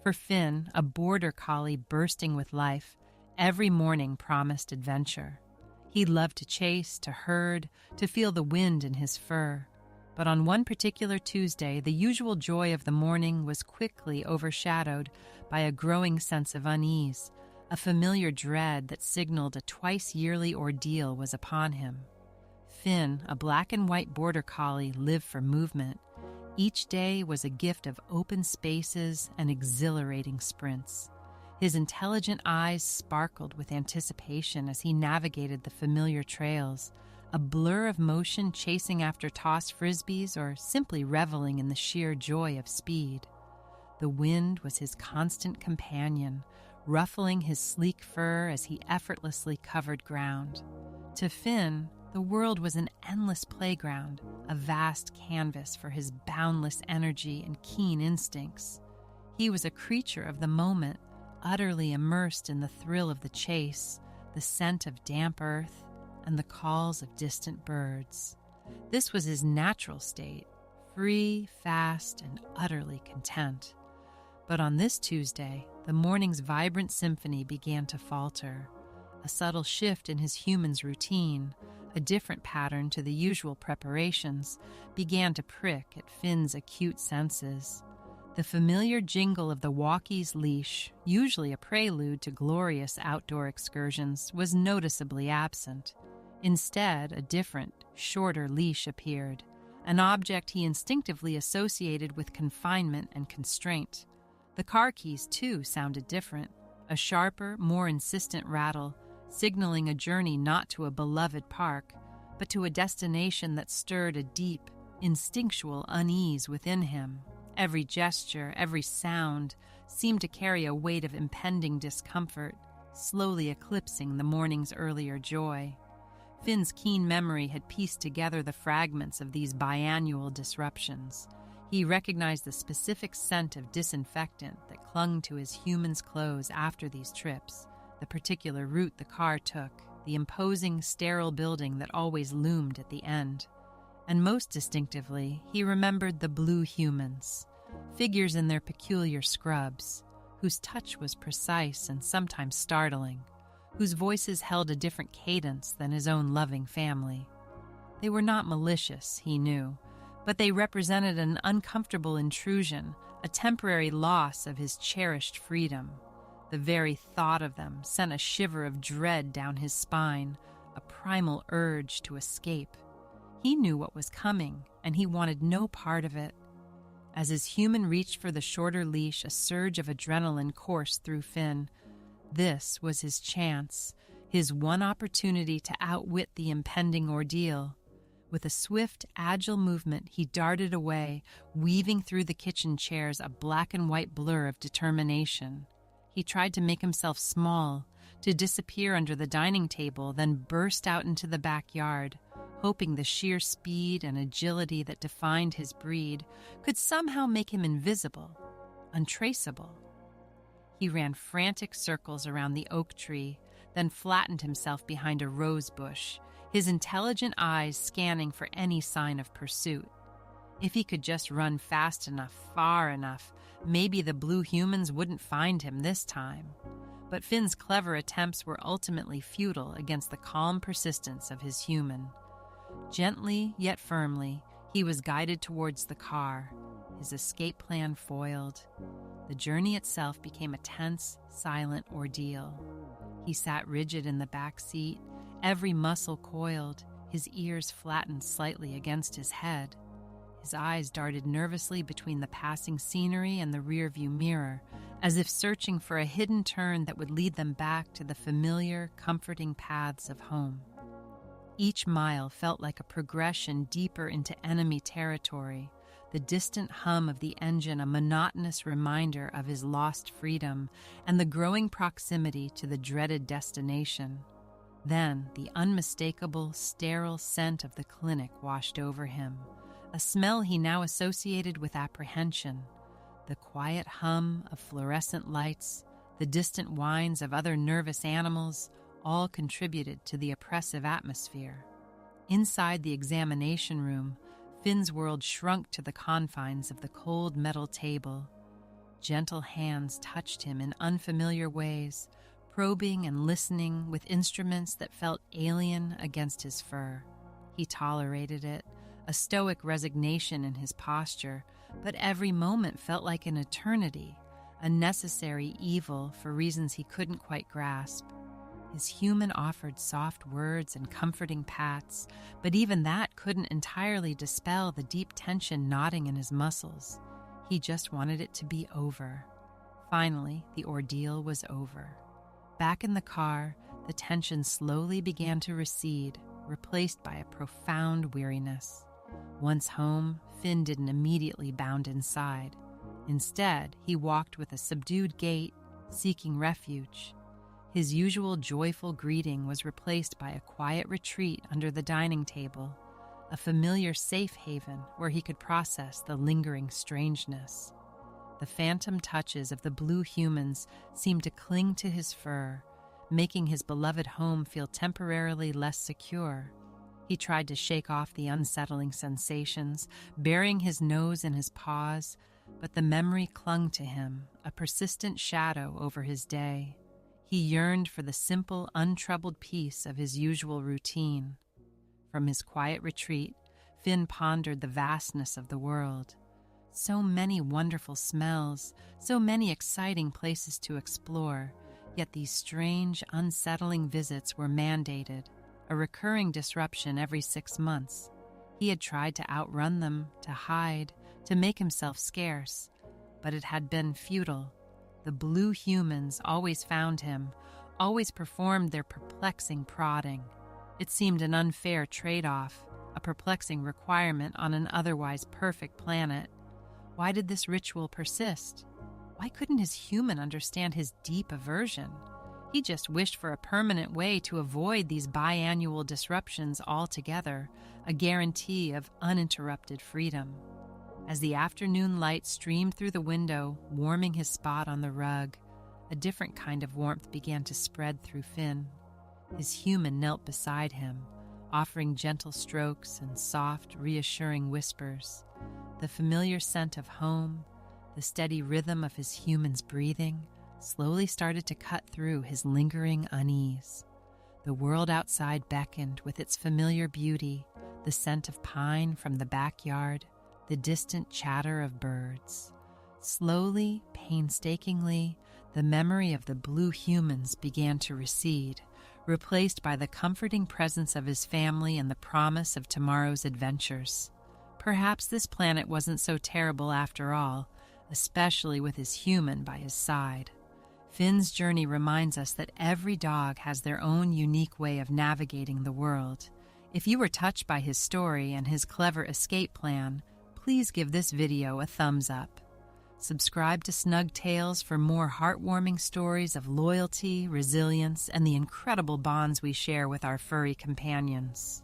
For Finn, a border collie bursting with life, every morning promised adventure. He loved to chase, to herd, to feel the wind in his fur. But on one particular Tuesday, the usual joy of the morning was quickly overshadowed by a growing sense of unease, a familiar dread that signaled a twice-yearly ordeal was upon him. Finn, a black and white border collie, lived for movement. Each day was a gift of open spaces and exhilarating sprints. His intelligent eyes sparkled with anticipation as he navigated the familiar trails, a blur of motion chasing after tossed frisbees or simply reveling in the sheer joy of speed. The wind was his constant companion, ruffling his sleek fur as he effortlessly covered ground. To Finn, the world was an endless playground, a vast canvas for his boundless energy and keen instincts. He was a creature of the moment, utterly immersed in the thrill of the chase, the scent of damp earth, and the calls of distant birds. This was his natural state, free, fast, and utterly content. But on this Tuesday, the morning's vibrant symphony began to falter. A subtle shift in his human's routine, a different pattern to the usual preparations, began to prick at Finn's acute senses. The familiar jingle of the walkie's leash, usually a prelude to glorious outdoor excursions, was noticeably absent. Instead, a different, shorter leash appeared, an object he instinctively associated with confinement and constraint. The car keys, too, sounded different, a sharper, more insistent rattle, signaling a journey not to a beloved park, but to a destination that stirred a deep, instinctual unease within him. Every gesture, every sound seemed to carry a weight of impending discomfort, slowly eclipsing the morning's earlier joy. Finn's keen memory had pieced together the fragments of these biannual disruptions. He recognized the specific scent of disinfectant that clung to his human's clothes after these trips, the particular route the car took, the imposing, sterile building that always loomed at the end. And most distinctively, he remembered the blue humans, figures in their peculiar scrubs, whose touch was precise and sometimes startling, whose voices held a different cadence than his own loving family. They were not malicious, he knew, but they represented an uncomfortable intrusion, a temporary loss of his cherished freedom. The very thought of them sent a shiver of dread down his spine, a primal urge to escape. He knew what was coming, and he wanted no part of it. As his human reached for the shorter leash, a surge of adrenaline coursed through Finn. This was his chance, his one opportunity to outwit the impending ordeal. With a swift, agile movement, he darted away, weaving through the kitchen chairs a black and white blur of determination. He tried to make himself small, to disappear under the dining table, then burst out into the backyard, hoping the sheer speed and agility that defined his breed could somehow make him invisible, untraceable. He ran frantic circles around the oak tree, then flattened himself behind a rose bush, his intelligent eyes scanning for any sign of pursuit. If he could just run fast enough, far enough, maybe the blue humans wouldn't find him this time. But Finn's clever attempts were ultimately futile against the calm persistence of his human. Gently, yet firmly, he was guided towards the car, his escape plan foiled. The journey itself became a tense, silent ordeal. He sat rigid in the back seat, every muscle coiled, his ears flattened slightly against his head. His eyes darted nervously between the passing scenery and the rearview mirror, as if searching for a hidden turn that would lead them back to the familiar, comforting paths of home. Each mile felt like a progression deeper into enemy territory, the distant hum of the engine a monotonous reminder of his lost freedom and the growing proximity to the dreaded destination. Then the unmistakable, sterile scent of the clinic washed over him, a smell he now associated with apprehension. The quiet hum of fluorescent lights, the distant whines of other nervous animals, all contributed to the oppressive atmosphere. Inside the examination room, Finn's world shrunk to the confines of the cold metal table. Gentle hands touched him in unfamiliar ways, probing and listening with instruments that felt alien against his fur. He tolerated it, a stoic resignation in his posture, but every moment felt like an eternity, a necessary evil for reasons he couldn't quite grasp. His human offered soft words and comforting pats, but even that couldn't entirely dispel the deep tension knotting in his muscles. He just wanted it to be over. Finally, the ordeal was over. Back in the car, the tension slowly began to recede, replaced by a profound weariness. Once home, Finn didn't immediately bound inside. Instead, he walked with a subdued gait, seeking refuge. His usual joyful greeting was replaced by a quiet retreat under the dining table, a familiar safe haven where he could process the lingering strangeness. The phantom touches of the blue humans seemed to cling to his fur, making his beloved home feel temporarily less secure. He tried to shake off the unsettling sensations, burying his nose in his paws, but the memory clung to him, a persistent shadow over his day. He yearned for the simple, untroubled peace of his usual routine. From his quiet retreat, Finn pondered the vastness of the world. So many wonderful smells, so many exciting places to explore, yet these strange, unsettling visits were mandated, a recurring disruption every 6 months. He had tried to outrun them, to hide, to make himself scarce, but it had been futile. The blue humans always found him, always performed their perplexing prodding. It seemed an unfair trade-off, a perplexing requirement on an otherwise perfect planet. Why did this ritual persist? Why couldn't his human understand his deep aversion? He just wished for a permanent way to avoid these biannual disruptions altogether, a guarantee of uninterrupted freedom. As the afternoon light streamed through the window, warming his spot on the rug, a different kind of warmth began to spread through Finn. His human knelt beside him, offering gentle strokes and soft, reassuring whispers. The familiar scent of home, the steady rhythm of his human's breathing, slowly started to cut through his lingering unease. The world outside beckoned with its familiar beauty, the scent of pine from the backyard, the distant chatter of birds. Slowly, painstakingly, the memory of the blue humans began to recede, replaced by the comforting presence of his family and the promise of tomorrow's adventures. Perhaps this planet wasn't so terrible after all, especially with his human by his side. Finn's journey reminds us that every dog has their own unique way of navigating the world. If you were touched by his story and his clever escape plan, please give this video a thumbs up. Subscribe to Snug Tales for more heartwarming stories of loyalty, resilience, and the incredible bonds we share with our furry companions.